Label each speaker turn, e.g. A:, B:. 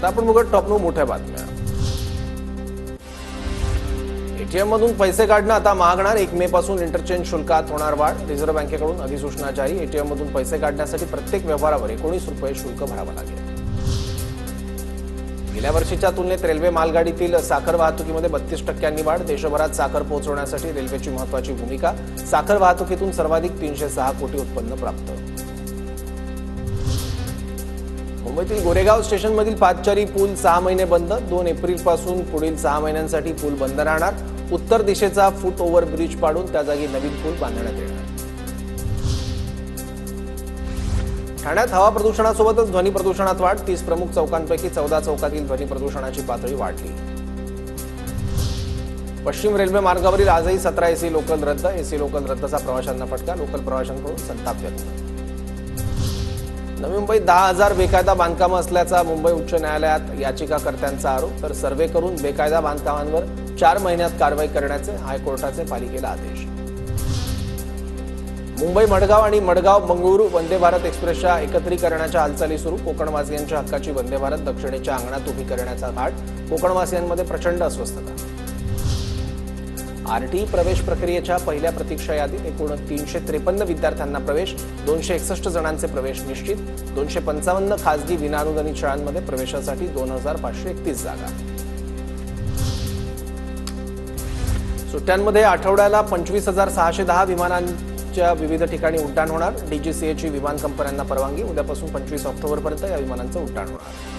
A: आता आपण बघत टॉपनो मोठ्या बातम्या। एटीएम मधून पैसे काढणं आता महागणार। 1 मे पासून इंटरचेंज शुल्कात होणार वाढ। रिझर्व्ह बँकेकडून अधिसूचना जारी। एटीएम मधून पैसे काढण्यासाठी प्रत्येक व्यवहारावर 19 रुपये शुल्क भरावं लागेल। गेल्या वर्षीच्या तुलनेत रेल्वे मालगाडीतील साखर वाहतुकीमध्ये 32% वाढ। देशभरात साखर पोहोचवण्यासाठी रेल्वेची महत्त्वाची भूमिका। साखर वाहतुकीतून सर्वाधिक 306 कोटी उत्पन्न प्राप्त। मुंबईतील गोरेगाव स्टेशनमधील पादचारी पूल 6 महिने बंद। 2 एप्रिलपासून पुढील 6 महिन्यांसाठी पूल बंद राहणार। उत्तर दिशेचा फुट ओव्हर ब्रिज पाडून त्या जागी नवीन पूल बांधण्यात येणार। ठाण्यात हवा प्रदूषणासोबतच ध्वनी प्रदूषणात वाढ। 30 प्रमुख चौकांपैकी 14 चौकातील ध्वनी प्रदूषणाची पातळी वाढली। पश्चिम रेल्वे मार्गावरील आजही 17 एसी लोकल रद्द। एसी लोकल रद्दचा प्रवाशांना फटका। लोकल प्रवाशांकडून संताप व्यक्त। नवी मुंबईत 10,000 बेकायदा बांधकामं असल्याचा मुंबई उच्च न्यायालयात याचिकाकर्त्यांचा आरोप। तर सर्व्हे करून बेकायदा बांधकामांवर 4 महिन्यात कारवाई करण्याचे हायकोर्टाचे पालिकेला आदेश। मुंबई मडगाव आणि मडगाव मंगळुरू वंदे भारत एक्सप्रेसच्या एकत्रीकरणाच्या हालचाली सुरू। कोकणवासियांच्या हक्काची वंदे भारत दक्षिणेच्या अंगणात उभी करण्याचा घाट। कोकणवासियांमध्ये प्रचंड अस्वस्थता। आरटी प्रवेश प्रक्रियेच्या पहिल्या प्रतीक्षा यादीत एकूण 353 विद्यार्थ्यांना प्रवेश। 261 जणांचे प्रवेश निश्चित। 255 खासगी विनाअनुदानित शाळांमध्ये प्रवेशासाठी 2531 जागा। सुट्ट्यांमध्ये आठवड्याला 25,610 विमानांच्या विविध ठिकाणी उड्डाण होणार। डीजीसीएची विमान कंपन्यांना परवानगी। उद्यापासून 25 ऑक्टोबरपर्यंत या विमानांचं उड्डाण होणार।